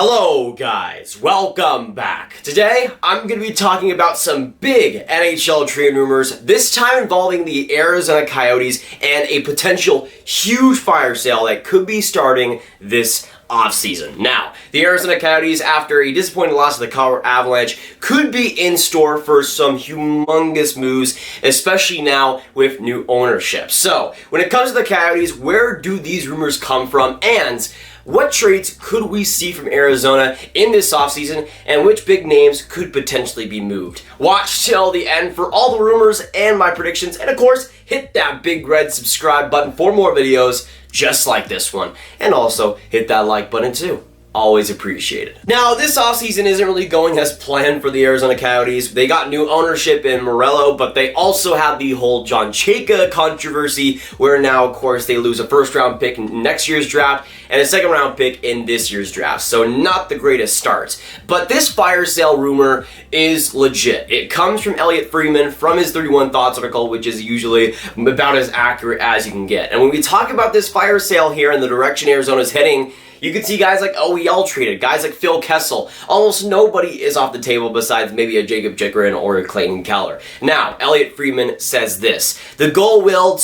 Hello guys, welcome back. Today, I'm going to be talking about some big NHL trade rumors, this time involving the Arizona Coyotes and a potential huge fire sale that could be starting this offseason. Now, the Arizona Coyotes, after a disappointing loss to the Colorado Avalanche, could be in store for some humongous moves, especially now with new ownership. So, when it comes to the Coyotes, where do these rumors come from, and what trades could we see from Arizona in this offseason, and which big names could potentially be moved? Watch till the end for all the rumors and my predictions, and of course, hit that big red subscribe button for more videos just like this one. And also, hit that like button too. Always appreciated. Now, this offseason isn't really going as planned for the Arizona Coyotes. They got new ownership in Morello, but they also have the whole John Chayka controversy, where now, of course, they lose a first-round pick in next year's draft and a second-round pick in this year's draft. So not the greatest starts. But this fire sale rumor is legit. It comes from Elliotte Friedman from his 31 Thoughts article, which is usually about as accurate as you can get. And when we talk about this fire sale here and the direction Arizona's heading, you can see guys like OEL traded, guys like Phil Kessel. Almost nobody is off the table besides maybe a Jacob Chikrin or a Clayton Keller. Now, Elliotte Friedman says this: the goal will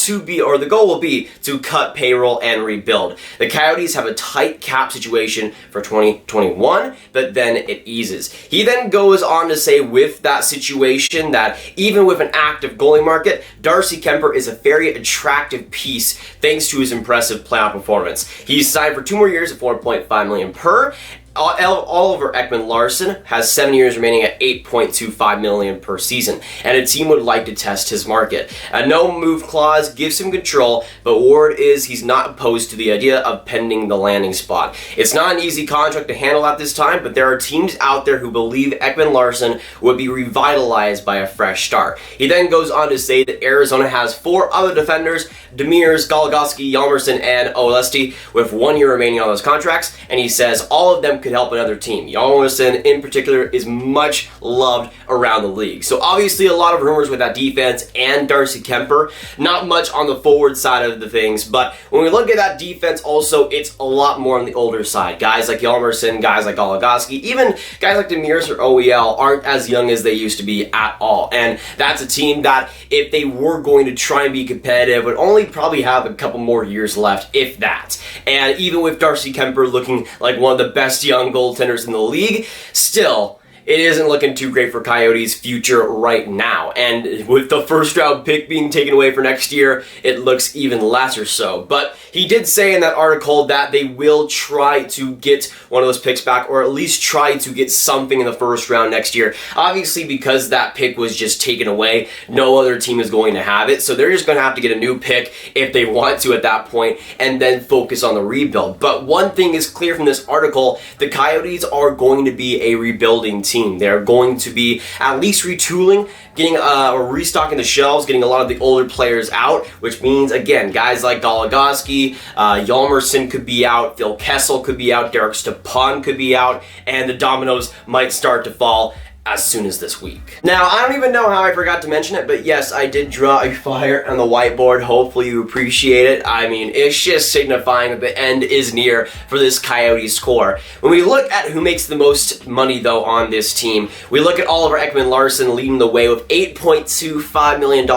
be to cut payroll and rebuild. The Coyotes have a tight cap situation for 2021, but then it eases. He then goes on to say with that situation that even with an active goalie market, Darcy Kuemper is a very attractive piece thanks to his impressive playoff performance. He's signed for 2 more years at $4.5 million per. Oliver Ekman-Larsson has 7 years remaining at $8.25 million per season, and a team would like to test his market. A no-move clause gives him control, but word is he's not opposed to the idea of pending the landing spot. It's not an easy contract to handle at this time, but there are teams out there who believe Ekman-Larsson would be revitalized by a fresh start. He then goes on to say that Arizona has 4 other defenders, Demers, Goligoski, Hjalmarsson, and Elliotte, with 1 year remaining on those contracts, and he says all of them could help another team. Hjalmarsson in particular is much loved around the league. So obviously a lot of rumors with that defense and Darcy Kuemper. Not much on the forward side of the things, but when we look at that defense also, it's a lot more on the older side. Guys like Hjalmarsson, guys like Goligoski, even guys like Demers or OEL aren't as young as they used to be at all. And that's a team that, if they were going to try and be competitive, would only probably have a couple more years left, if that. And even with Darcy Kuemper looking like one of the best young goaltenders in the league, still, it isn't looking too great for Coyotes' future right now. And with the first round pick being taken away for next year, it looks even lesser so. But he did say in that article that they will try to get one of those picks back, or at least try to get something in the first round next year. Obviously, because that pick was just taken away, no other team is going to have it. So they're just going to have to get a new pick if they want to at that point, and then focus on the rebuild. But one thing is clear from this article: the Coyotes are going to be a rebuilding team. They're going to be at least retooling, getting or restocking the shelves, getting a lot of the older players out, which means, again, guys like Goligoski, Hjalmarsson could be out, Phil Kessel could be out, Derek Stepan could be out, and the dominoes might start to fall as soon as this week. Now, I don't even know how I forgot to mention it, but yes, I did draw a fire on the whiteboard. Hopefully you appreciate it. I mean, it's just signifying that the end is near for this Coyotes core. When we look at who makes the most money, though, on this team, we look at Oliver Ekman-Larsson leading the way with $8.25 million.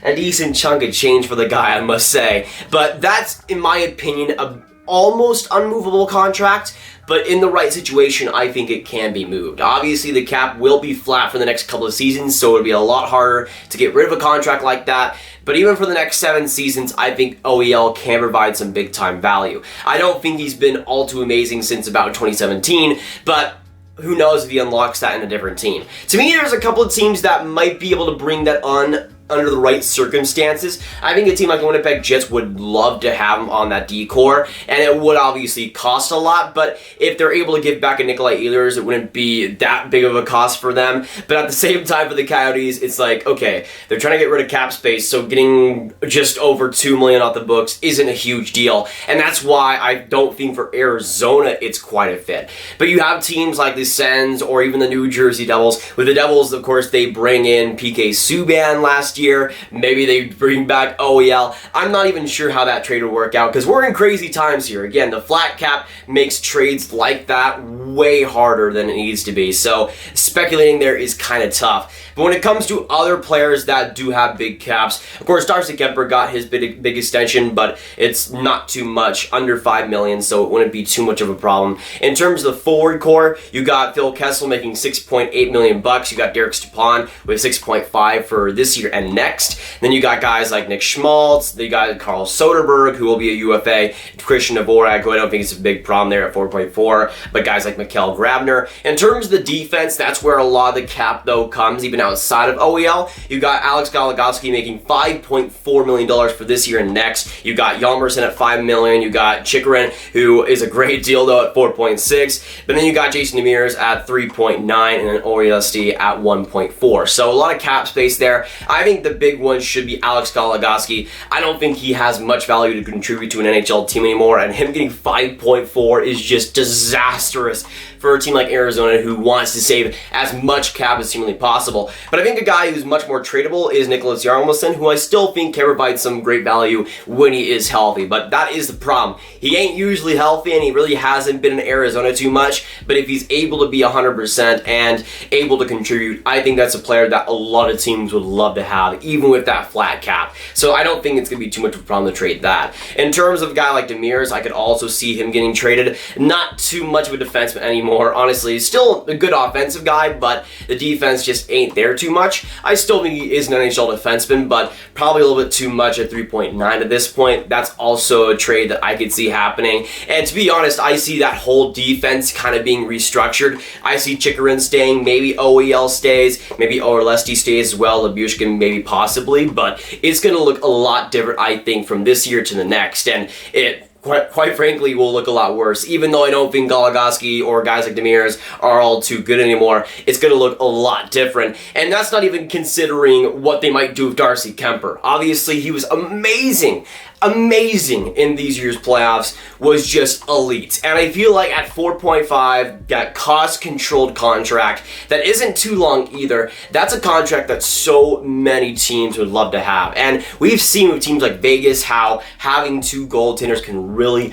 A decent chunk of change for the guy, I must say. But that's, in my opinion, a almost unmovable contract, but in the right situation, I think it can be moved. Obviously, the cap will be flat for the next couple of seasons, so it'll be a lot harder to get rid of a contract like that. But even for the next 7 seasons, I think OEL can provide some big-time value. I don't think he's been all too amazing since about 2017, but who knows if he unlocks that in a different team. To me, there's a couple of teams that might be able to bring that on under the right circumstances. I think a team like the Winnipeg Jets would love to have him on that D-core, and it would obviously cost a lot, but if they're able to give back a Nikolai Ehlers, it wouldn't be that big of a cost for them. But at the same time, for the Coyotes, it's like, okay, they're trying to get rid of cap space, so getting just over $2 million off the books isn't a huge deal, and that's why I don't think for Arizona it's quite a fit. But you have teams like the Sens or even the New Jersey Devils. With the Devils, of course, they bring in PK Subban last next year, maybe they bring back OEL. I'm not even sure how that trade will work out because we're in crazy times here. Again, the flat cap makes trades like that way harder than it needs to be. So speculating there is kind of tough. But when it comes to other players that do have big caps, of course, Darcy Kuemper got his big extension, but it's not too much, under $5 million, so it wouldn't be too much of a problem. In terms of the forward core, you got Phil Kessel making $6.8 million bucks. You got Derek Stepan with 6.5 for this year and next. Then you got guys like Nick Schmaltz. You got Carl Soderberg, who will be a UFA. Christian Dvorak, who I don't think is a big problem there at 4.4. But guys like Mikael Graviteh. In terms of the defense, that's where a lot of the cap though comes, even outside of OEL. You got Alex Goligoski making $5.4 million for this year and next. You got Hjalmarsson at $5 million. You got Chychrun, who is a great deal though at 4.6. But then you got Jason Demers at 3.9 and then OESD at 1.4. So a lot of cap space there. I think the big one should be Alex Goligoski. I don't think he has much value to contribute to an NHL team anymore, and him getting 5.4 is just disastrous for a team like Arizona who wants to save as much cap as humanly possible. But I think a guy who's much more tradable is Niklas Hjalmarsson, who I still think can provide some great value when he is healthy. But that is the problem. He ain't usually healthy, and he really hasn't been in Arizona too much. But if he's able to be 100% and able to contribute, I think that's a player that a lot of teams would love to have, even with that flat cap. So I don't think it's going to be too much of a problem to trade that. In terms of a guy like Demers, I could also see him getting traded. Not too much of a defenseman anymore. Honestly, he's still a good offensive guy, but the defense just ain't there too much. I still think he is an NHL defenseman, but probably a little bit too much at 3.9 at this point. That's also a trade that I could see happening. And to be honest, I see that whole defense kind of being restructured. I see Chychrun staying, maybe OEL stays, maybe Orlesti stays as well, Labushkin maybe possibly, but it's going to look a lot different, I think, from this year to the next. And it quite frankly will look a lot worse. Even though I don't think Goligoski or guys like Demers are all too good anymore, it's going to look a lot different. And that's not even considering what they might do with Darcy Kuemper. Obviously, he was amazing in these year's playoffs, was just elite. And I feel like at 4.5, that cost-controlled contract that isn't too long either, that's a contract that so many teams would love to have. And we've seen with teams like Vegas how having two goaltenders can really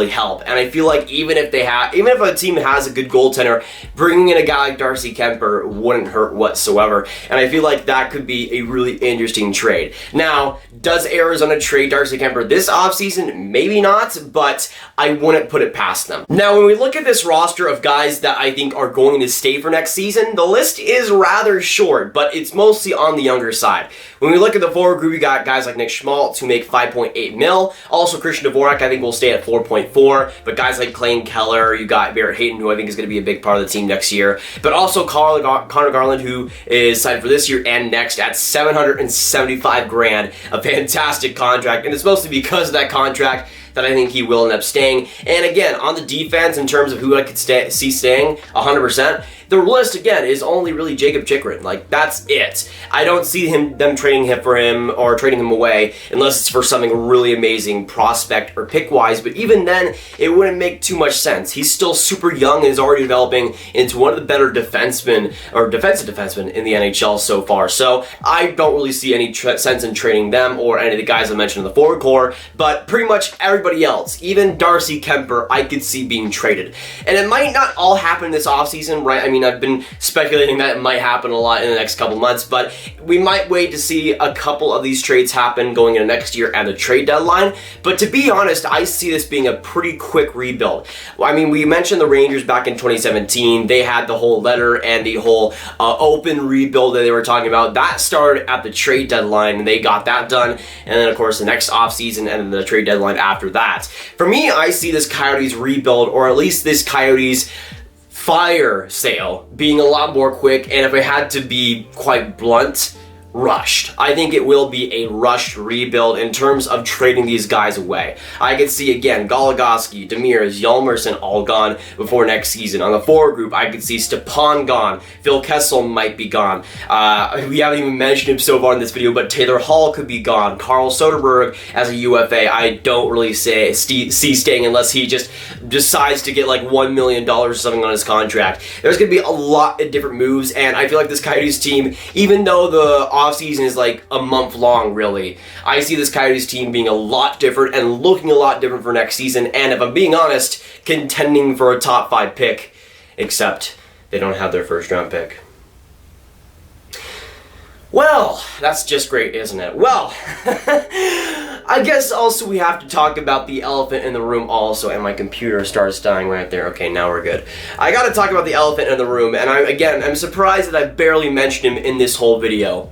help. And I feel like even if a team has a good goaltender, bringing in a guy like Darcy Kuemper wouldn't hurt whatsoever. And I feel like that could be a really interesting trade. Now, does Arizona trade Darcy Kuemper this offseason? Maybe not, but I wouldn't put it past them. Now, when we look at this roster of guys that I think are going to stay for next season, the list is rather short, but it's mostly on the younger side. When we look at the forward group, we got guys like Nick Schmaltz who make 5.8 mil. Also, Christian Dvorak, I think, will stay at 4.4, but guys like Clayton, Keller, you got Barrett Hayton, who I think is going to be a big part of the team next year, but also Connor Garland, who is signed for this year and next at $775,000, a fantastic contract, and it's mostly because of that contract that I think he will end up staying. And again, on the defense, in terms of who I could see staying 100%, the list again is only really Jacob Chychrun. Like, that's it. I don't see them trading him for him or trading him away unless it's for something really amazing, prospect or pick wise. But even then, it wouldn't make too much sense. He's still super young and is already developing into one of the better defensemen or defensive defensemen in the NHL so far. So I don't really see any sense in trading them or any of the guys I mentioned in the forward core. But pretty much everybody else, even Darcy Kuemper, I could see being traded. And it might not all happen this offseason, right? I mean, I've been speculating that it might happen a lot in the next couple months, but we might wait to see a couple of these trades happen going into next year and the trade deadline. But to be honest, I see this being a pretty quick rebuild. I mean, we mentioned the Rangers back in 2017. They had the whole letter and the whole open rebuild that they were talking about. That started at the trade deadline, and they got that done. And then, of course, the next offseason and then the trade deadline after that. For me, I see this Coyotes rebuild, or at least this Coyotes fire sale, being a lot more quick, and if I had to be quite blunt, rushed. I think it will be a rushed rebuild in terms of trading these guys away. I could see, again, Goligoski, Demers, Hjalmarsson all gone before next season. On the forward group, I could see Stepan gone. Phil Kessel might be gone. We haven't even mentioned him so far in this video, but Taylor Hall could be gone. Carl Soderberg as a UFA, I don't really see staying unless he just decides to get like $1 million or something on his contract. There's going to be a lot of different moves, and I feel like this Coyotes team, even though the offseason is like a month long, really. I see this Coyotes team being a lot different and looking a lot different for next season, and if I'm being honest, contending for a top 5 pick, except they don't have their first round pick. Well, that's just great, isn't it? Well, I guess also we have to talk about the elephant in the room also, and my computer starts dying right there. Okay, now we're good. I gotta talk about the elephant in the room, and I'm surprised that I barely mentioned him in this whole video.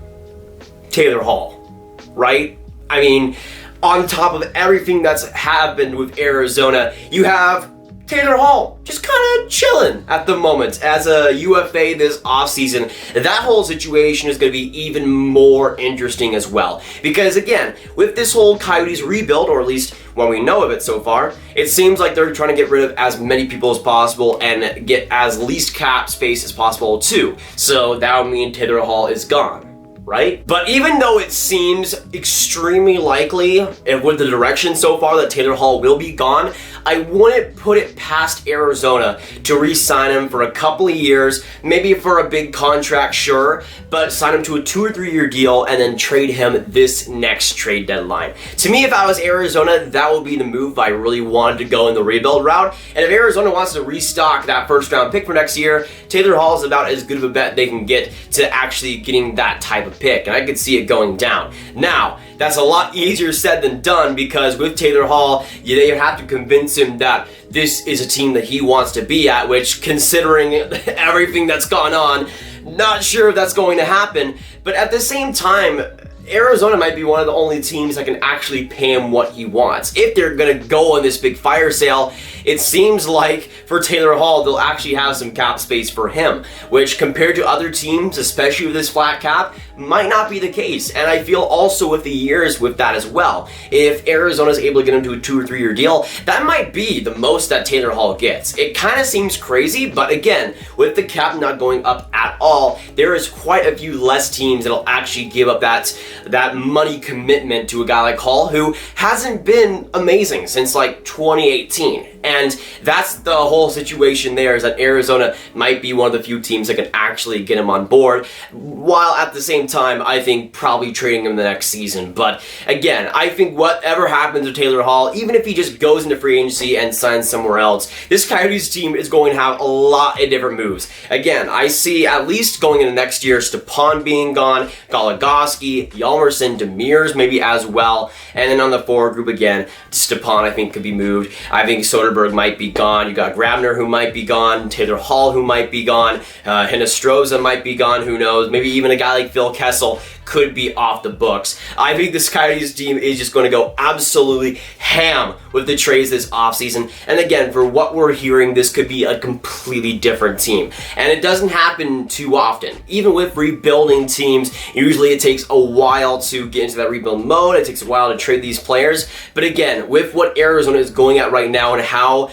Taylor Hall, right? I mean, on top of everything that's happened with Arizona, you have Taylor Hall just kind of chilling at the moment as a UFA this offseason. That whole situation is going to be even more interesting as well. Because again, with this whole Coyotes rebuild, or at least when we know of it so far, it seems like they're trying to get rid of as many people as possible and get as least cap space as possible too. So that would mean Taylor Hall is gone, right? But even though it seems extremely likely, and with the direction so far that Taylor Hall will be gone, I wouldn't put it past Arizona to re-sign him for a couple of years, maybe for a big contract, sure, but sign him to a 2 or 3 year deal and then trade him this next trade deadline. To me, if I was Arizona, that would be the move I really wanted to go in the rebuild route. And if Arizona wants to restock that first round pick for next year, Taylor Hall is about as good of a bet they can get to actually getting that type of pick, and I could see it going down. Now, that's a lot easier said than done, because with Taylor Hall, you have to convince him that this is a team that he wants to be at, which, considering everything that's gone on, not sure if that's going to happen. But at the same time, Arizona might be one of the only teams that can actually pay him what he wants. If they're going to go on this big fire sale, it seems like for Taylor Hall, they'll actually have some cap space for him, which compared to other teams, especially with this flat cap, might not be the case. And I feel also with the years with that as well, if Arizona's able to get him to a 2 or 3 year deal, that might be the most that Taylor Hall gets. It kind of seems crazy, but again, with the cap not going up at all, there is quite a few less teams that'll actually give up that money commitment to a guy like Hall, who hasn't been amazing since like 2018. And that's the whole situation there, is that Arizona might be one of the few teams that can actually get him on board, while at the same time, I think probably trading him the next season. But again, I think whatever happens to Taylor Hall, even if he just goes into free agency and signs somewhere else, this Coyotes team is going to have a lot of different moves. Again, I see at least going into next year, Stepan being gone, Goligoski, Hjalmarsson, Demers maybe as well, and then on the forward group again, Stepan I think could be moved. I think Soderberg might be gone. You got Graviteh who might be gone, Taylor Hall who might be gone, Hinostroza might be gone, who knows, maybe even a guy like Phil Kessel could be off the books. I think this Coyotes team is just going to go absolutely ham with the trades this offseason. And again, for what we're hearing, this could be a completely different team. And it doesn't happen too often. Even with rebuilding teams, usually it takes a while to get into that rebuild mode. It takes a while to trade these players. But again, with what Arizona is going at right now and how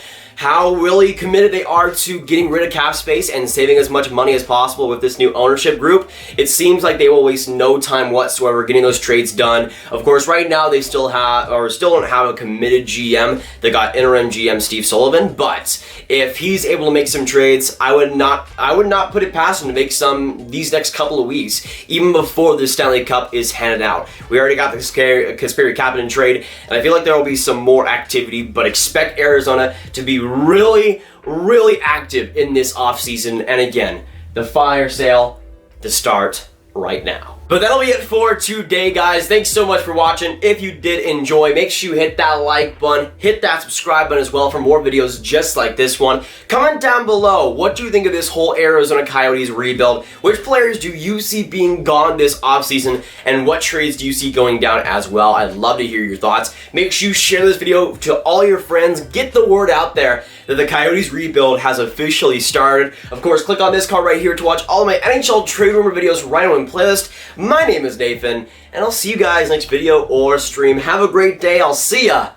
really committed they are to getting rid of cap space and saving as much money as possible with this new ownership group, it seems like they will waste no time whatsoever getting those trades done. Of course, right now they still don't have a committed GM. They got interim GM Steve Sullivan, but if he's able to make some trades, I would not put it past him to make some these next couple of weeks, even before the Stanley Cup is handed out. We already got the Kasperi Kapanen trade, and I feel like there will be some more activity, but expect Arizona to be really, really active in this offseason. And again, the fire sale to start right now. But that'll be it for today, guys. Thanks so much for watching. If you did enjoy, make sure you hit that like button, hit that subscribe button as well for more videos just like this one. Comment down below, what do you think of this whole Arizona Coyotes rebuild? Which players do you see being gone this offseason, and what trades do you see going down as well? I'd love to hear your thoughts. Make sure you share this video to all your friends. Get the word out there that the Coyotes rebuild has officially started. Of course, click on this card right here to watch all of my NHL trade rumor videos right on playlist. My name is Nathan, and I'll see you guys next video or stream. Have a great day. I'll see ya.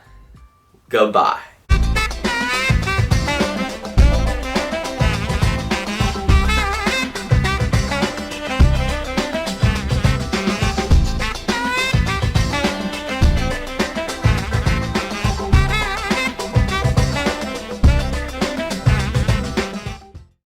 Goodbye.